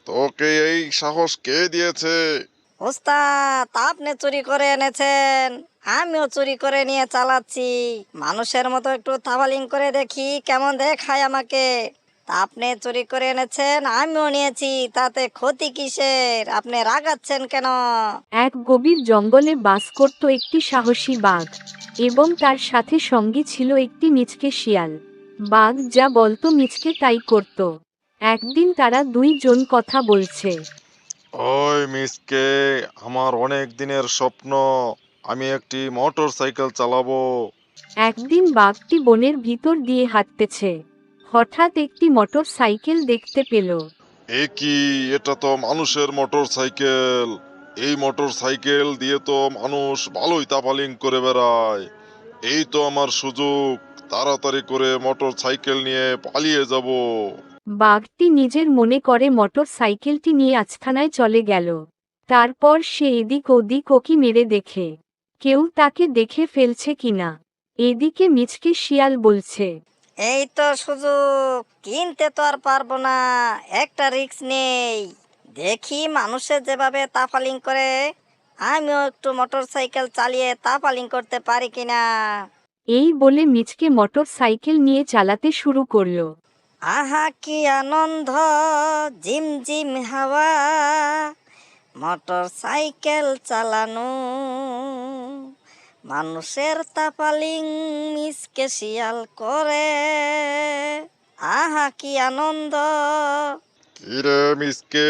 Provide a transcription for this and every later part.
তোকে এই সাহস কে দিয়েছে? ওস্তাদ, আপনি চুরি করে এনেছেন, আমিও চুরি করে নিয়ে চালাচ্ছি। মানুষের মতো একটু থাবালিং করে দেখি কেমন দেখায় আমাকে। তা আপনি চুরি করে এনেছেন, আমিও নিয়েছি, তাতে ক্ষতি কিসের? আপনি রাগাচ্ছেন কেন? এক গভীর জঙ্গলে বাস করত একটি সাহসী বাঘ এবং তার সাথে সঙ্গী ছিল একটি মিচকে শিয়াল। বাঘ যা বলতো মিচকে তাই করত। একদিন তারা দুইজন কথা বলছে। ওই মিসকে, আমার অনেক দিনের স্বপ্ন, আমি একটি মোটর সাইকেল চালাবো। একদিন বাঘটি বনের ভিতর দিয়ে হাঁটতেছে। হঠাৎ একটি মোটর সাইকেল দেখতে পেল। এ কি, এটা তো মানুষের মোটর সাইকেল। এই মোটর সাইকেল দিয়ে তো মানুষ ভালোই তাফালিং করে বেড়ায়। এই তো আমার সুযোগ, তাড়াতাড়ি করে মোটর সাইকেল নিয়ে পালিয়ে যাব। বাঘটি নিজের মনে করে মোটর সাইকেলটি নিয়ে আস্তানায় চলে গেল। তারপর সে এদিক ওদিক ওকি মেরে দেখে কেউ তাকে দেখে ফেলছে কিনা। এদিকে মিচকে শিয়াল বলছে, এই তো সুযোগ, কিনতে তো আর পারবো না, একটা রিস্ক নেই। দেখি মানুষের যেভাবে তাফালিং করে, আমিও একটু মোটর সাইকেল চালিয়ে তাফালিং করতে পারি কিনা। এই বলে মিচকে মোটর সাইকেল নিয়ে চালাতে শুরু করলো। আহা কি আনন্দ, জিম জিম হাওয়া, মোটর সাইকেল চালানো, মানুষের তাপালিং মিসকে শিয়াল করে। আহা কি আনন্দ। কিরে মিসকে,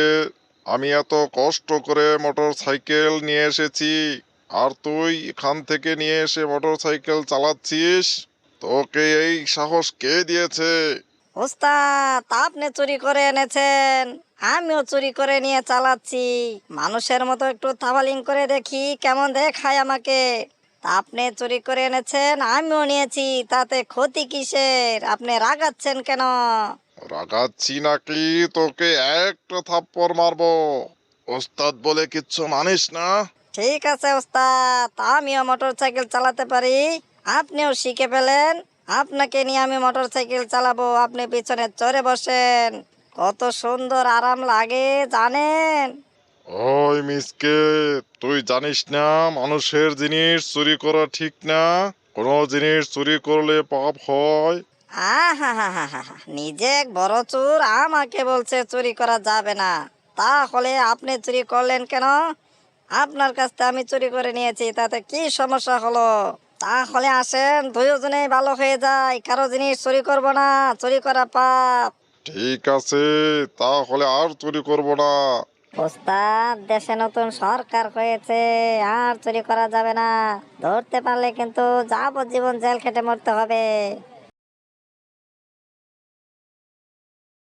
আমি এত কষ্ট করে মোটর সাইকেল নিয়ে এসেছি, আর তুই এখান থেকে নিয়ে এসে মোটর সাইকেল চালাচ্ছিস? তোকে এই সাহস কে দিয়েছে? ওস্তাদ, আপনি চুরি করে এনেছেন, আমিও চুরি করে নিয়ে চালাচ্ছি। মানুষের মতো একটু থাবালিং করে দেখি কেমন দেখায় আমাকে। তা আপনি চুরি করে এনেছেন, আমিও নিয়েছি, তাতে ক্ষতি কিসের? আপনি রাগাচ্ছেন কেন? রাগাচ্ছি নাকি? তোকে একটা থাপ্পড় মারবো। ওস্তাদ বলে কিচ্ছু মানিস না? ঠিক আছে ওস্তাদ, আমিও মোটর সাইকেল চালাতে পারি, আপনিও শিখে ফেলেন। আপনাকে নিয়ে আমি মোটর সাইকেল চালাবো, আপনি পিছনে চড়ে বসেন। কত সুন্দর আরাম লাগে জানেন? ওই মিসকে, তুই জানিস না মানুষের জিনিস চুরি করা ঠিক না? কোনো জিনিস চুরি করলে পাপ হয়। আহা হা হা হা হা, নিজে এক বড় চোর, আমাকে বলছে চুরি করা যাবে না। তাহলে আপনি চুরি করলেন কেন? আপনার কাছ থেকে আমি চুরি করে নিয়েছি, তাতে কি সমস্যা হলো? তাহলে আসেন, দুজনেই ভালো হয়ে যায়, কারো জিনিস চুরি করব না, চুরি করা পাপ। ঠিক আছে, তাহলে আর চুরি করব না। ওস্তাদ, দেশে নতুন সরকার হয়েছে, আর চুরি করা যাবে না। ধরতে পারলে কিন্তু যাবজ্জীবন জেল খেটে মরতে হবে।